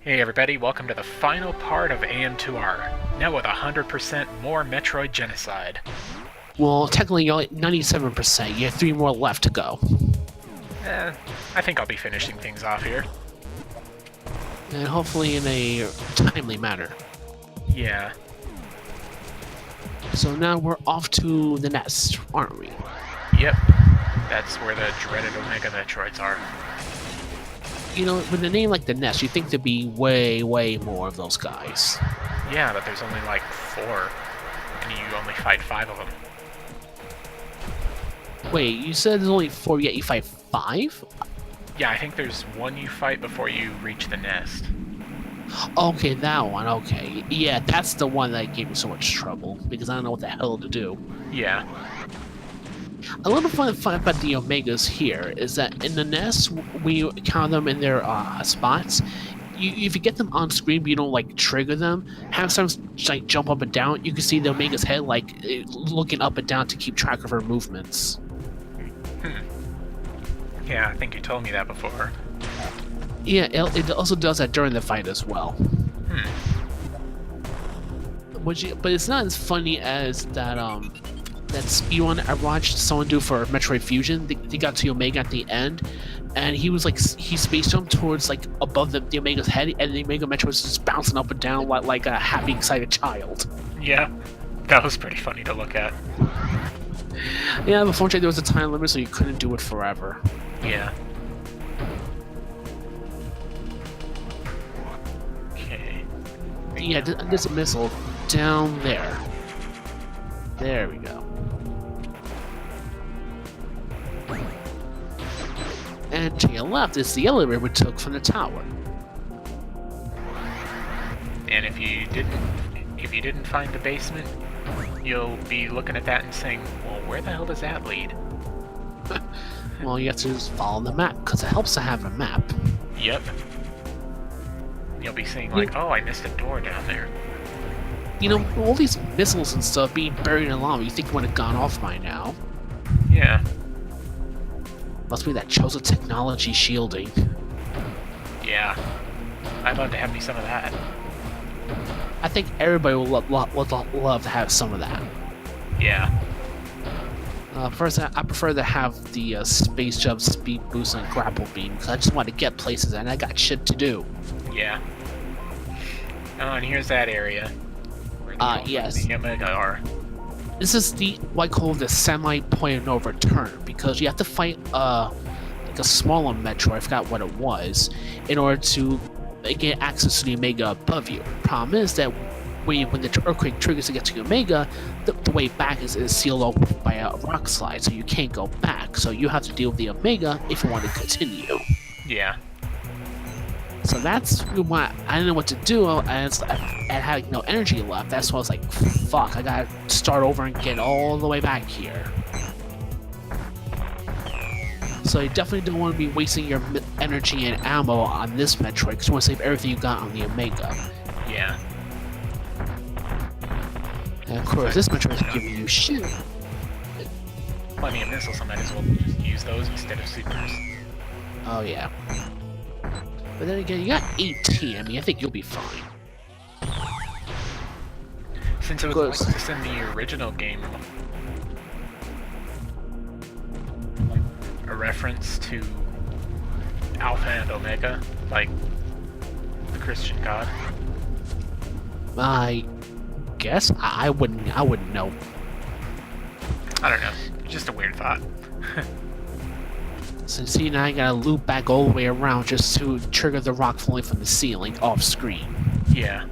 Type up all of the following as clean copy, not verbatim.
Hey everybody, welcome to the final part of AM2R, now with 100% more Metroid genocide. Well, technically you're at 97%. You have 3 more left to go. I think I'll be finishing things off here. And hopefully in a timely manner. Yeah. So now we're off to the nest, aren't we? Yep. That's where the dreaded Omega Metroids are. You know, with a name like the nest, you'd think there'd be way, way more of those guys. Yeah, but there's only like 4, and you only fight 5 of them. Wait, you said there's only 4, yet you fight 5? Yeah, I think there's one you fight before you reach the nest. Okay, that one, okay. Yeah, that's the one that gave me so much trouble, because I don't know what the hell to do. Yeah. A little fun about the Omegas here is that in the nest, when you count them in their spots, if you get them on screen but you don't like trigger them, have some like jump up and down, you can see the Omega's head like looking up and down to keep track of her movements. Yeah, I think you told me that before. Yeah, it also does that during the fight as well. But it's not as funny as that that speedrun I watched someone do for Metroid Fusion. They got to Omega at the end, and he was like, he space jumped towards like above the Omega's head, and the Omega Metroid was just bouncing up and down like a happy, excited child. Yeah, that was pretty funny to look at. Yeah, but unfortunately there was a time limit, so you couldn't do it forever. Yeah. Okay. Yeah, there's a missile down there. There we go. And to your left is the elevator we took from the tower. And if you didn't find the basement, you'll be looking at that and saying, well, where the hell does that lead? Well, you have to just follow the map, because it helps to have a map. Yep. You'll be seeing like, oh, I missed a door down there. You know, all these missiles and stuff being buried in lava, you think it would have gone off by now. Yeah. Must be that Chosen technology shielding. Yeah. I'd love to have me some of that. I think everybody would love to have some of that. Yeah. First, I prefer to have the space jump, speed boost, and grapple beam, because I just want to get places and I got shit to do. Yeah. Oh, and here's that area. Where yes. the Omega are. This is what I call the semi-point of no return, because you have to fight like a smaller Metroid, I forgot what it was, in order to get access to the Omega above you. Problem is that when the earthquake triggers to get to the Omega, the way back is sealed off by a rock slide, so you can't go back. So you have to deal with the Omega if you want to continue. Yeah. So that's why I didn't know what to do, and I had no energy left. That's why I was like, fuck, I gotta start over and get all the way back here. So you definitely don't want to be wasting your energy and ammo on this Metroid, because you want to save everything you got on the Omega. Yeah. And of course, this Metroid is giving you shit. Plenty of missiles, I might as well just use those instead of supers. Oh yeah. But then again, you got 18. I mean, I think you'll be fine. Since it was like this in the original game, a reference to Alpha and Omega, like the Christian God. I guess I wouldn't know. I don't know. Just a weird thought. So see, now I gotta loop back all the way around just to trigger the rock falling from the ceiling off screen. Yeah.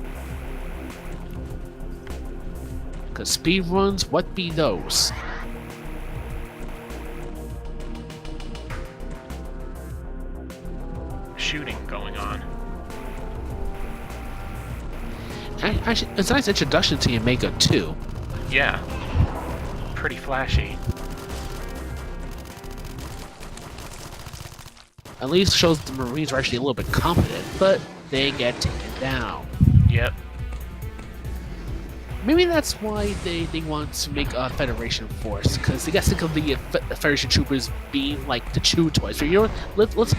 Cause speedruns, what be those? Shooting going on. Actually, it's a nice introduction to Omega too. Yeah. Pretty flashy. At least shows the Marines are actually a little bit competent, but they get taken down. Yep. Maybe that's why they want to make a Federation force, because they got sick of the Federation troopers being like the chew toys. So, you know what? Let's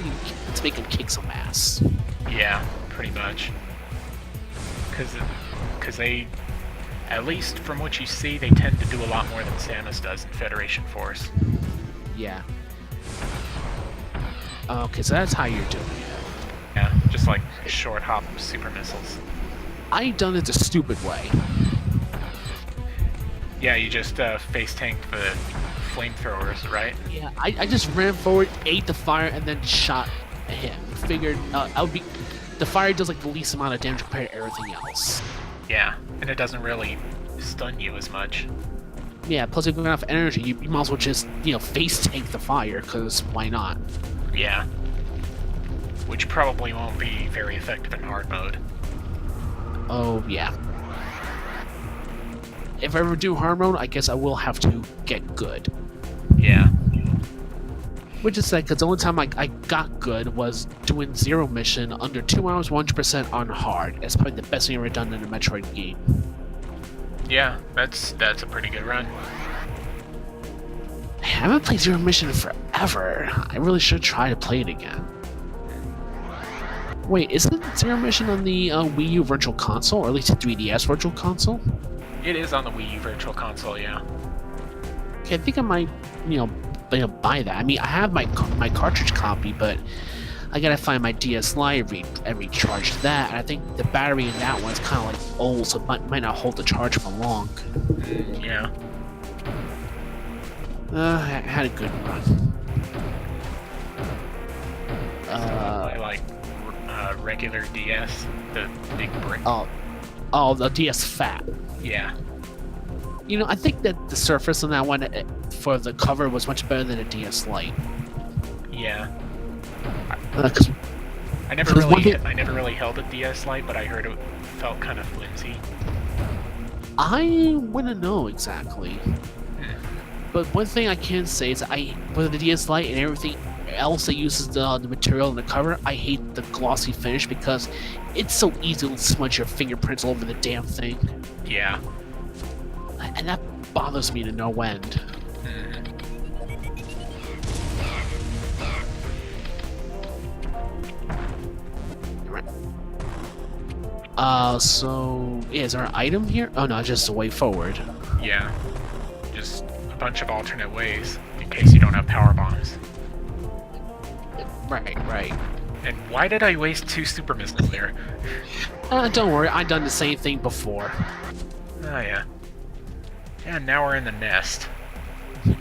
make them kick some ass. Yeah, pretty much. Because they, at least from what you see, they tend to do a lot more than Samus does in Federation Force. Yeah. Okay, so that's how you're doing it. Yeah, just like short hop super missiles. I done it the stupid way. Yeah, you just face tanked the flamethrowers, right? Yeah, I just ran forward, ate the fire, and then shot him. Figured I would be. The fire does like the least amount of damage compared to everything else. Yeah, and it doesn't really stun you as much. Yeah, plus if you have enough energy, you might as well just, face tank the fire, because why not? Yeah. Which probably won't be very effective in hard mode. Oh, yeah. If I ever do hard mode, I guess I will have to get good. Yeah. Which is sad, because the only time I got good was doing Zero Mission under 2 hours, 100% on hard. It's probably the best thing I've ever done in a Metroid game. Yeah, that's a pretty good run. I haven't played Zero Mission in forever. I really should try to play it again. Wait, isn't Zero Mission on the Wii U Virtual Console, or at least the 3DS Virtual Console? It is on the Wii U Virtual Console, yeah. Okay, I think I might, buy that. I mean, I have my cartridge copy, but I gotta find my DS Lite and recharge that. And I think the battery in that one's kind of like old, so it might not hold the charge for long. Yeah. I had a good run. I like regular DS, the big brick. Oh, the DS Fat. Yeah. I think that the surface on that one for the cover was much better than a DS Lite. Yeah. 'Cause I never really held a DS Lite, but I heard it felt kind of flimsy. I wouldn't know exactly. But one thing I can say is with the DS Lite and everything else that uses the material in the cover, I hate the glossy finish because it's so easy to smudge your fingerprints all over the damn thing. Yeah. And that bothers me to no end. So, yeah, is there an item here? Oh no, just a way forward. Yeah. Just a bunch of alternate ways, in case you don't have power bombs. Right. And why did I waste 2 super missiles there? Don't worry, I've done the same thing before. Oh yeah. And now we're in the nest.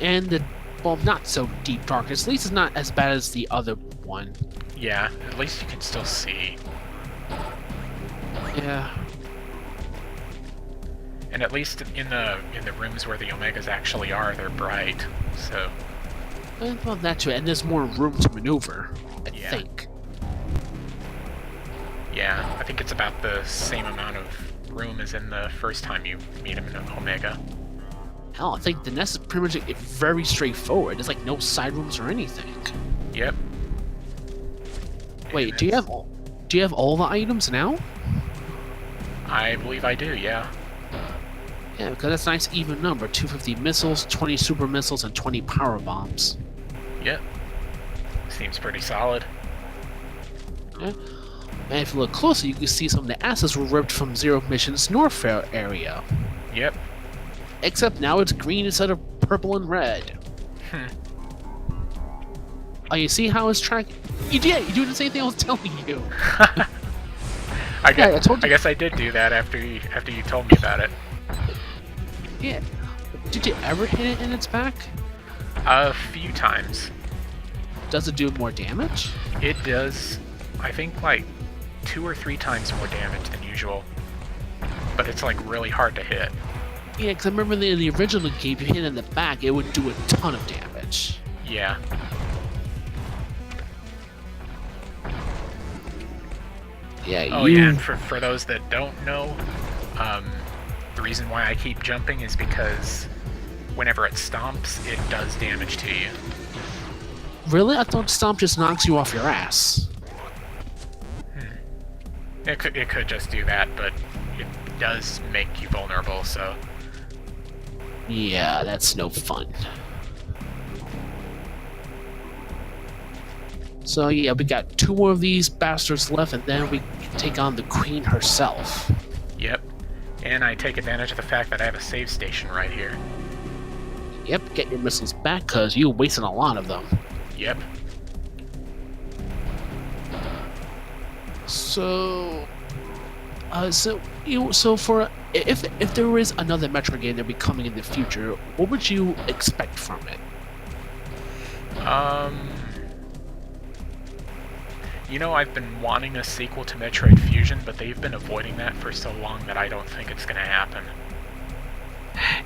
And not so deep darkness. At least it's not as bad as the other one. Yeah, at least you can still see. Yeah. And at least in the rooms where the Omegas actually are, they're bright. So. Well, that too, and there's more room to maneuver, I think. Yeah, I think it's about the same amount of room as in the first time you meet him in Omega. Hell, I think the nest is pretty much very straightforward. There's like no side rooms or anything. Yep. Wait, do you have all the items now? I believe I do, yeah. Yeah, because that's a nice even number. 250 missiles, 20 super missiles, and 20 power bombs. Yep. Seems pretty solid. Yeah. And if you look closer, you can see some of the assets were ripped from Zero Mission's North area. Yep. Except now it's green instead of purple and red. Oh, you see how it's tracking? You do the same thing I was telling you. I guess I did do that after you told me about it. Yeah. Did you ever hit it in its back? A few times. Does it do more damage? It does, I think, like 2 or 3 times more damage than usual. But it's like really hard to hit. Yeah, because I remember in the original game, if you hit it in the back, it would do a ton of damage. Yeah. Yeah. Oh yeah. And for those that don't know, the reason why I keep jumping is because whenever it stomps, it does damage to you. Really? I thought Stomp just knocks you off your ass. It could just do that, but it does make you vulnerable, so. Yeah, that's no fun. So yeah, we got 2 more of these bastards left, and then we can take on the queen herself. Yep. And I take advantage of the fact that I have a save station right here. Yep, get your missiles back, because you wasted a lot of them. Yep. So, so for if there is another Metroid game that will be coming in the future, what would you expect from it? You know, I've been wanting a sequel to Metroid Fusion, but they've been avoiding that for so long that I don't think it's gonna happen.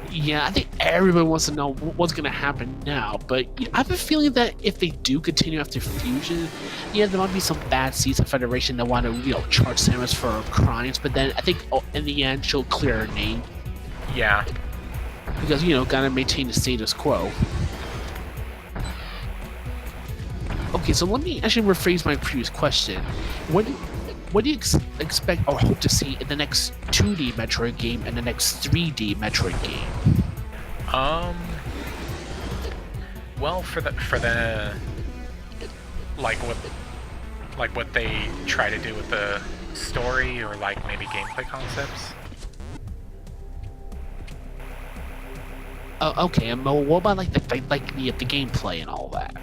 Yeah, I think everybody wants to know what's going to happen now, but I have a feeling that if they do continue after Fusion, yeah, there might be some bad seeds of Federation that want to, charge Samus for crimes, but then I think in the end she'll clear her name. Yeah. Because, gotta maintain the status quo. Okay, so let me actually rephrase my previous question. What do you expect or hope to see in the next 2D Metroid game and the next 3D Metroid game? Well, for the like what they try to do with the story or like maybe gameplay concepts. Oh, okay. And what about like the gameplay and all that?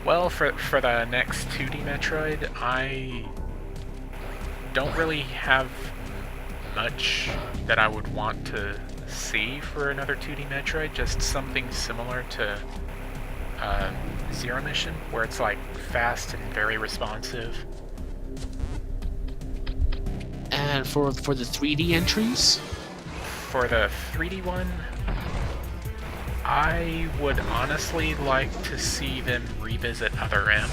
Well, for the next 2D Metroid, I don't really have much that I would want to see for another 2D Metroid, just something similar to Zero Mission, where it's like fast and very responsive. And for the 3D entries? For the 3D one, I would honestly like to see them revisit Other M,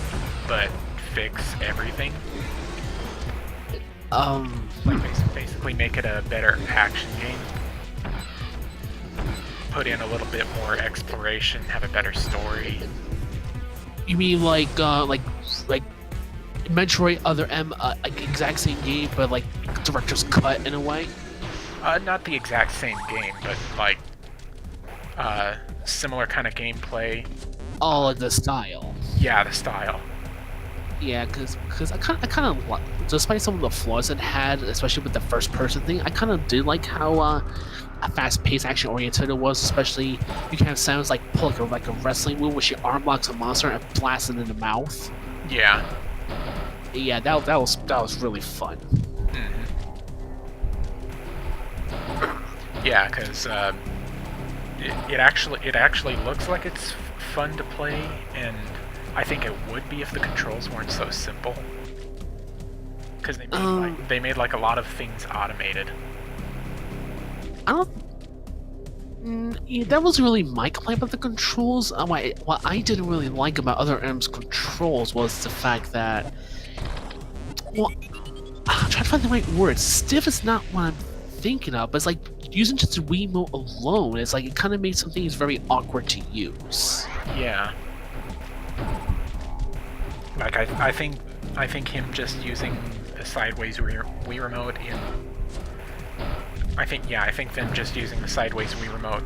but fix everything. Like basically make it a better action game. Put in a little bit more exploration, have a better story. You mean like Metroid Other M, like exact same game, but like director's cut in a way? Not the exact same game, but like similar kind of gameplay. Oh, like the style. Yeah, the style. Yeah, because I kind of, despite some of the flaws it had, especially with the first person thing, I kind of did like how fast-paced, action-oriented it was. Especially you can have sounds like pull like a wrestling move, where she arm blocks a monster and blasts it in the mouth. Yeah. Yeah, that was really fun. Mm-hmm. Yeah, because it actually looks like it's fun to play, and I think it would be if the controls weren't so simple. Because they made like a lot of things automated. I don't. Yeah, that wasn't really my complaint about the controls. What I didn't really like about Other M's controls was the fact that, well, I'm trying to find the right word. Stiff is not what I'm thinking of, but it's like using just the Wiimote alone. It's like it kind of made some things very awkward to use. Yeah. Like I think him just using the sideways Wii remote in. I think them just using the sideways Wii remote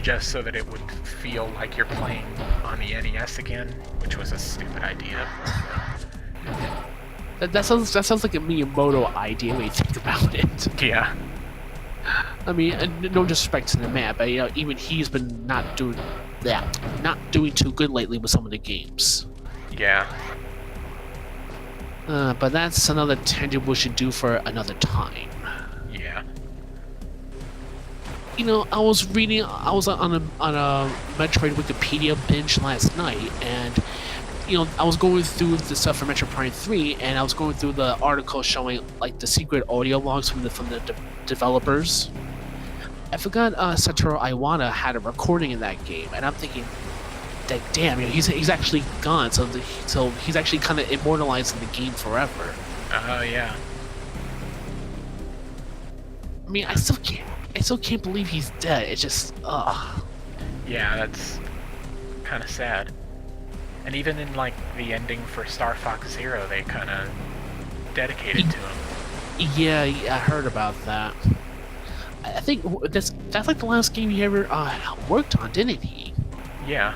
just so that it would feel like you're playing on the NES again, which was a stupid idea. That sounds like a Miyamoto idea when you think about it. Yeah. I mean, no disrespect to the man, but even he's been not doing too good lately with some of the games. Yeah. But that's another tangent we should do for another time. Yeah. I was on a Metroid Wikipedia binge last night, and I was going through the stuff for Metroid Prime 3, and I was going through the article showing like the secret audio logs from the developers. I forgot Satoru Iwata had a recording in that game, and I'm thinking that damn, he's actually gone, so he's actually kind of immortalized in the game forever. Oh yeah. I mean, I still can't believe he's dead. It's just, Yeah, that's kind of sad. And even in like the ending for Star Fox Zero, they kind of dedicated to him. Yeah, I heard about that. I think that's like the last game he ever worked on, didn't he? Yeah.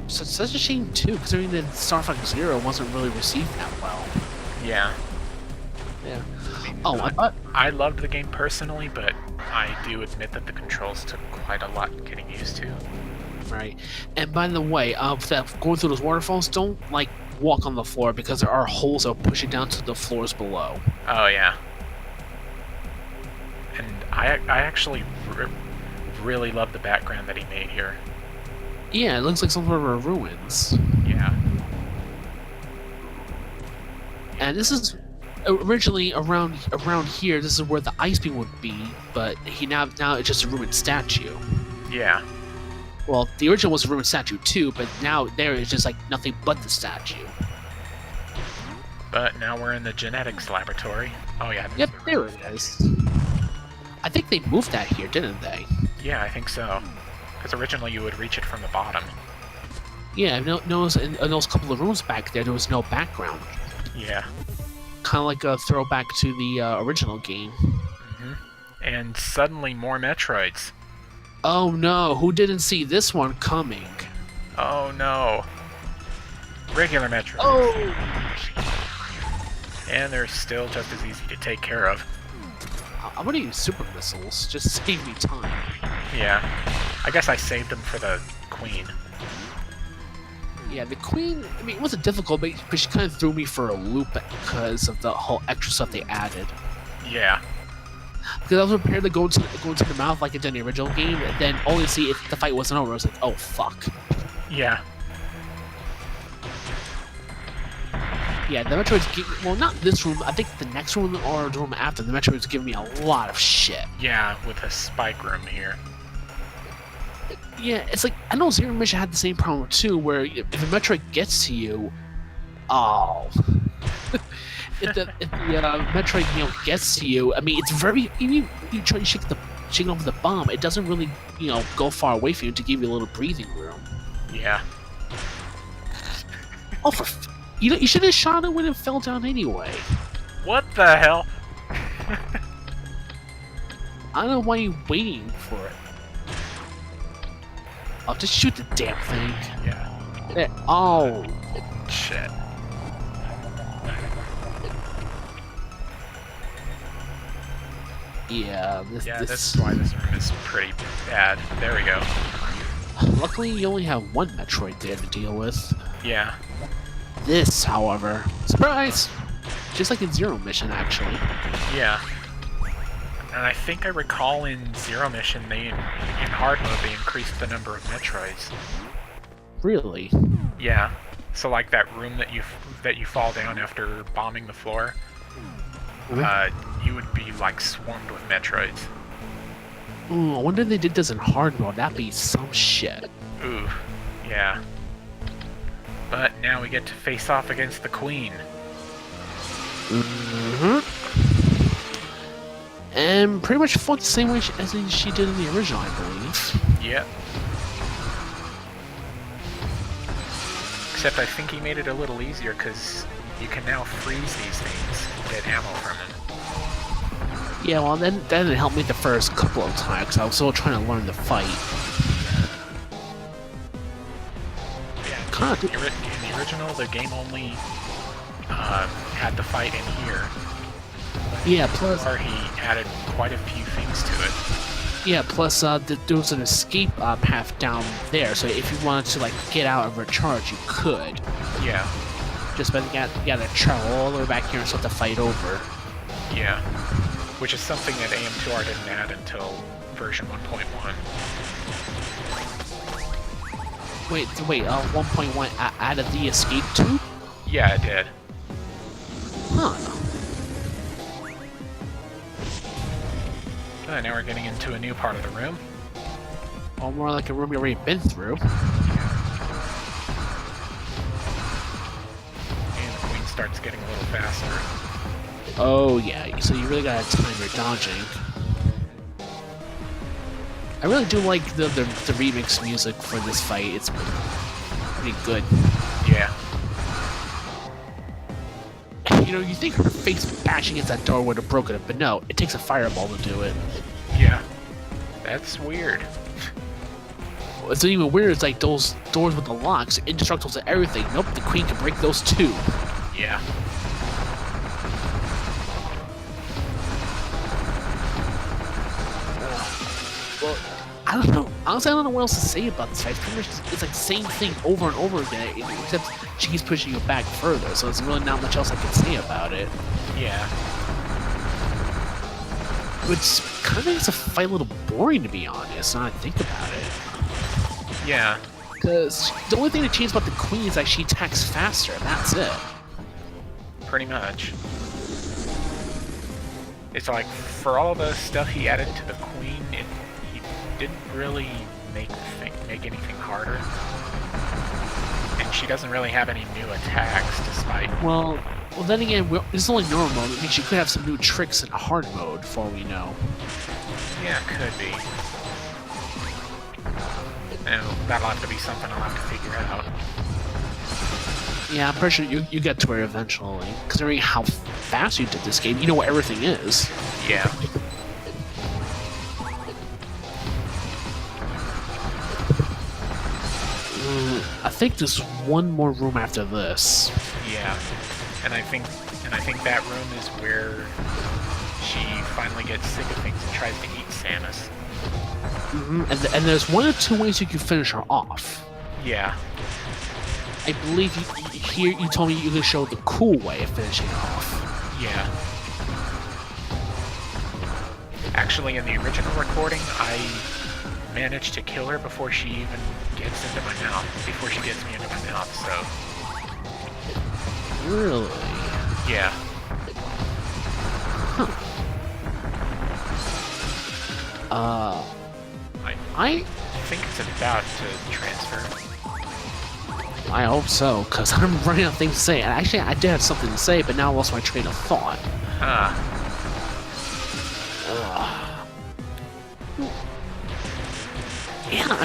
such a shame too, considering that Star Fox Zero wasn't really received that well. Yeah. Yeah. I mean, Oh, I thought. I loved the game personally, but I do admit that the controls took quite a lot getting used to. Right. And by the way, going through those waterfalls, don't like walk on the floor because there are holes that are pushing down to the floors below. Oh yeah. And I actually really love the background that he made here. Yeah, it looks like some sort of ruins. Yeah. And this is originally around here. This is where the ice beam would be, but now it's just a ruined statue. Yeah. Well, the original was a ruined statue too, but now there is just like nothing but the statue. But now we're in the genetics laboratory. Oh yeah. Yep, there it is. I think they moved that here, didn't they? Yeah, I think so. Because originally you would reach it from the bottom. Yeah, in those couple of rooms back there was no background. Yeah. Kind of like a throwback to the original game. Mm-hmm. And suddenly more Metroids. Oh no, who didn't see this one coming? Oh no. Regular Metroids. Oh! And they're still just as easy to take care of. I'm gonna use super missiles, just to save me time. Yeah. I guess I saved them for the Queen. Yeah, the Queen, I mean, it wasn't difficult, but she kind of threw me for a loop because of the whole extra stuff they added. Yeah. Because I was prepared to go into the mouth like it did in the original game, and then only see if the fight wasn't over. I was like, oh fuck. Yeah. Yeah, the Metroids well, not this room, I think the next room or the room after, the Metroids giving me a lot of shit. Yeah, with a spike room here. Yeah, it's like, I know Zero Mission had the same problem too, where if a Metroid gets to you, oh. if the Metroid, gets to you, I mean, it's very, even you try to shake it off the bomb, it doesn't really, go far away from you to give you a little breathing room. Yeah. Oh, you should have shot it when it fell down anyway. What the hell? I don't know why you're waiting for it. I'll just shoot the damn thing. Yeah. There. Oh. Shit. Yeah, this is why this room is pretty bad. There we go. Luckily, you only have one Metroid there to deal with. Yeah. This, however, surprise! Just like in Zero Mission, actually. Yeah. And I think I recall in Zero Mission, in hard mode, they increased the number of Metroids. Really? Yeah. So like that room that you fall down after bombing the floor, you would be like swarmed with Metroids. Ooh, I wonder if they did this in hard mode. That'd be some shit. Ooh, yeah. But now we get to face off against the Queen. Mm-hmm. And pretty much fought the same way as she did in the original, I believe. Yep. Except I think he made it a little easier because you can now freeze these things and get ammo from them. Yeah, well, then that didn't help me the first couple of times because I was still trying to learn the fight. Yeah, in the original, the game only had the fight in here. Yeah, plus... Or he added quite a few things to it. Yeah, plus there was an escape path down there, so if you wanted to like get out and recharge, you could. Yeah. Just by you gotta travel all the way back here and start the fight over. Yeah. Which is something that AM2R didn't add until version 1.1. Wait, 1.1 added the escape too? Yeah, it did. Huh. Now we're getting into a new part of the room. Or more like a room you've already been through. And the Queen starts getting a little faster. Oh yeah, so you really gotta time your dodging. I really do like the remix music for this fight. It's pretty good. Yeah. You think her face bashing against that door would have broken it, but no, it takes a fireball to do it. Yeah. That's weird. It's even weirder. It's like those doors with the locks, indestructible to everything. Nope, the queen can break those too. Yeah. Well, I don't know. Honestly, I don't know what else to say about this fight. It's like the same thing over and over again, except she keeps pushing you back further. So there's really not much else I can say about it. Yeah. Which kind of makes the fight a little boring, to be honest. Now I think about it. Yeah. Because the only thing that changed about the queen is that she attacks faster, and that's it. Pretty much. It's like, for all the stuff he added to the queen, he didn't really make anything harder. And she doesn't really have any new attacks, despite... Well, then again, this is only normal mode. It means she could have some new tricks in hard mode, for all we know. Yeah, could be. No, that'll have to be something I'll have to figure out. Yeah, I'm pretty sure you get to her eventually. Considering how fast you did this game, you know what everything is. Yeah. I think there's one more room after this. Yeah. And I think that room is where she finally gets sick of things and tries to eat Samus. And there's one or two ways you can finish her off. Yeah. I believe you told me you could show the cool way of finishing her off. Yeah. Actually, in the original recording, I managed to kill her before she even gets into my mouth. Before she gets me into my mouth, so... Really? Yeah. Huh. I think it's about to transfer. I hope so, because I'm running out of things to say. And actually, I did have something to say, but now I lost my train of thought. Yeah, I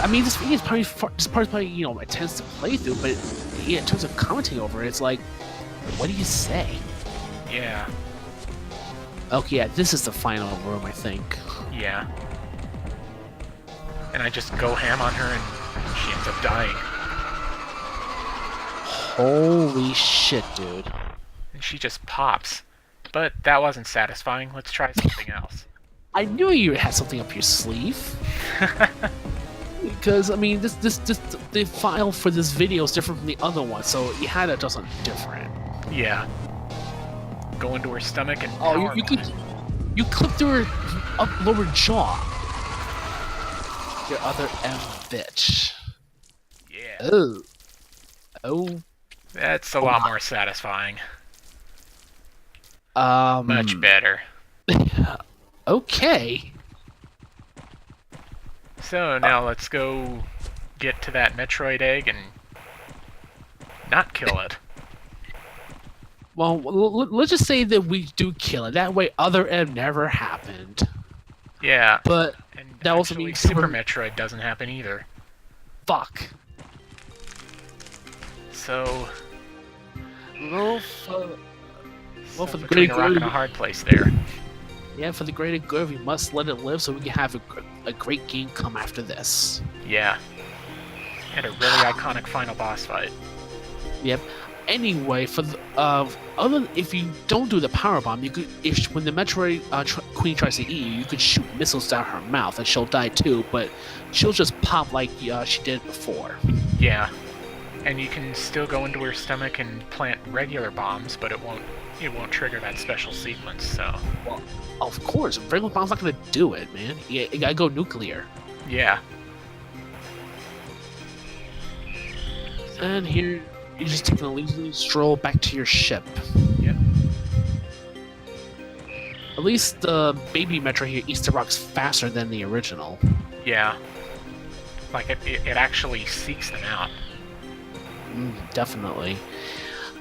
mean, this thing is probably intense to play through, but yeah, in terms of commenting over it, it's like, what do you say? Yeah. Okay, yeah, this is the final room, I think. Yeah. And I just go ham on her and she ends up dying. Holy shit, dude. And she just pops. But that wasn't satisfying. Let's try something else. I knew you had something up your sleeve. Because, I mean, the file for this video is different from the other one, so you had to do something different. Yeah. Go into her stomach and you clipped through her lower jaw. Your other M bitch. Yeah. Oh. That's a lot more satisfying. Much better. Okay. So now let's go get to that Metroid egg and not kill it. Well, let's just say that we do kill it. That way, other M never happened. Yeah. But and that also means Super Metroid doesn't happen either. Fuck. So. Well, for the between greater a rock good, and a hard place there. Yeah, for the greater good, we must let it live so we can have a great game come after this. Yeah. And a really iconic final boss fight. Yep. Anyway, for the if you don't do the power bomb, you could when the Metroid Queen tries to eat you, you could shoot missiles down her mouth and she'll die too, but she'll just pop like she did before. Yeah. And you can still go into her stomach and plant regular bombs, but it won't trigger that special sequence. So. Well, of course, regular bomb's not gonna do it, man. You gotta go nuclear. Yeah. And here. You're just taking a leisurely stroll back to your ship. Yep. At least the baby Metro here eats the rocks faster than the original. Yeah. Like, it actually seeks them out. Definitely.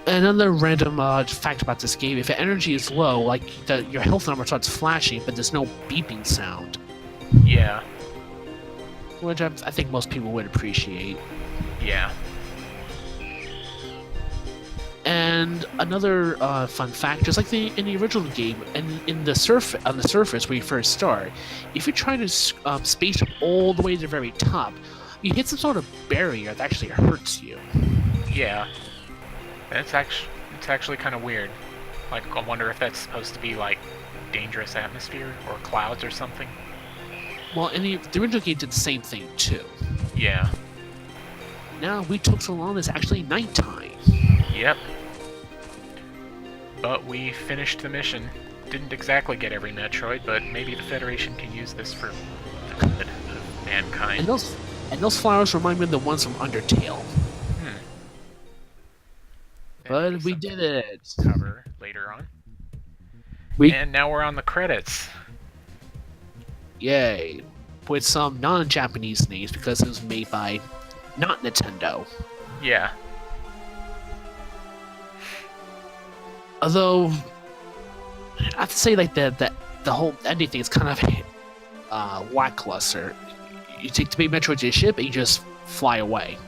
Another random fact about this game, if your energy is low, like, your health number starts flashing, but there's no beeping sound. Yeah. Which I think most people would appreciate. Yeah. And And another fun fact, just like in the original game, and in the on the surface where you first start, if you try to space all the way to the very top, you hit some sort of barrier that actually hurts you. Yeah. It's actually kind of weird. Like, I wonder if that's supposed to be like dangerous atmosphere or clouds or something. Well, in the original game did the same thing too. Yeah. Now we took so long, it's actually nighttime. Yep. But we finished the mission. Didn't exactly get every Metroid, but maybe the Federation can use this for the good of mankind. And those flowers remind me of the ones from Undertale. But we did it. Cover later on. And now we're on the credits. Yay. With some non-Japanese names because it was made by not Nintendo. Yeah. Although I have to say, like the whole ending thing is kind of lackluster. You take the big Metroid to your ship and you just fly away.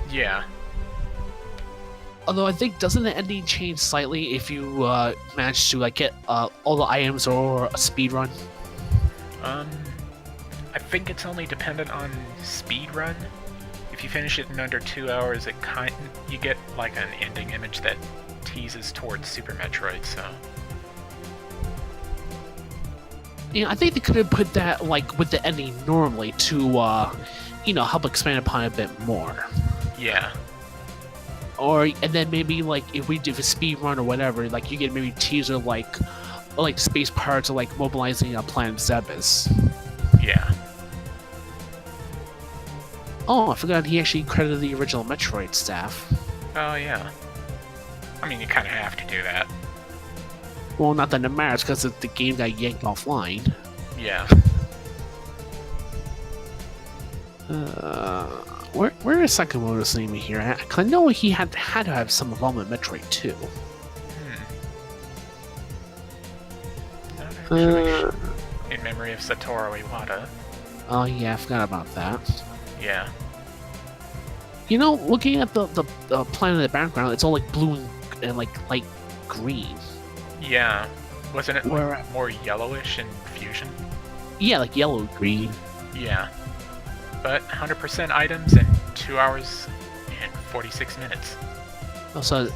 Yeah. Although I think doesn't the ending change slightly if you manage to like get all the items or a speed run? I think it's only dependent on speed run. If you finish it in under 2 hours, you get like an ending image that teases towards Super Metroid. So. Yeah, I think they could have put that like with the ending normally to help expand upon it a bit more. Yeah. And then maybe like if we do a speed run or whatever, like you get maybe teaser like space pirates are like mobilizing Planet Zebes. Yeah. Oh, I forgot he actually credited the original Metroid staff. Oh yeah. I mean, you kind of have to do that. Well, not that it matters because the game got yanked offline. Yeah. Where is Sakamoto's name here? Cause I know he had to have some involvement in Metroid 2. Not actually in memory of Satoru Iwata. Oh yeah, I forgot about that. Yeah. You know, looking at the planet in the background, it's all like blue and like light green. Yeah. Wasn't it like more yellowish in Fusion? Yeah, like yellow green. Yeah. But 100% items in 2 hours and 46 minutes. Oh, so,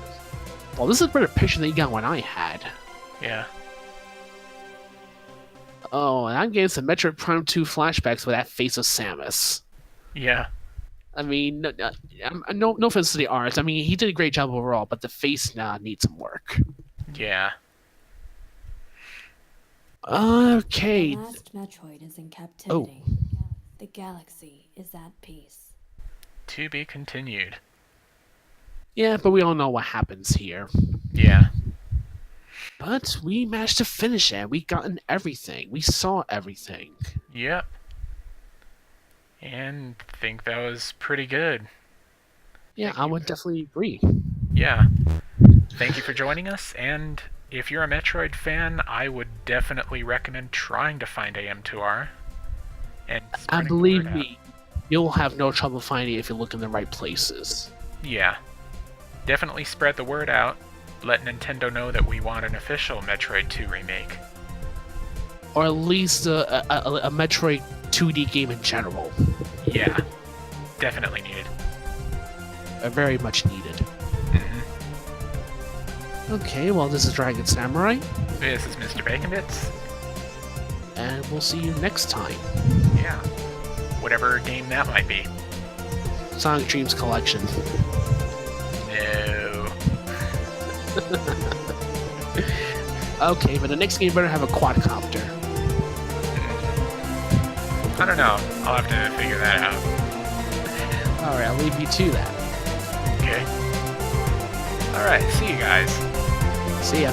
well, this is a better picture than you got when I had. Yeah. Oh, and I'm getting some Metroid Prime 2 flashbacks with that face of Samus. Yeah. I mean, no offense to the art. I mean, he did a great job overall, but the face needs some work. Yeah. Okay. The last Metroid is in captivity. Oh. The galaxy is at peace. To be continued. Yeah, but we all know what happens here. Yeah. But we managed to finish it. We gotten everything. We saw everything. Yep. And think that was pretty good. Yeah, I would definitely agree. Yeah. Thank you for joining us, and if you're a Metroid fan, I would definitely recommend trying to find AM2R. And believe me, you'll have no trouble finding it if you look in the right places. Yeah. Definitely spread the word out. Let Nintendo know that we want an official Metroid 2 remake. Or at least a Metroid 2D game in general. Yeah. Definitely needed. Very much needed. Mm-hmm. Okay, well, this is Dragon Samurai. This is Mr. Bacon Bits. And we'll see you next time. Yeah. Whatever game that might be. Sonic Dreams Collection. No. Okay, but the next game better have a quadcopter. I don't know. I'll have to figure that out. Alright, I'll leave you to that. Okay. Alright, see you guys. See ya.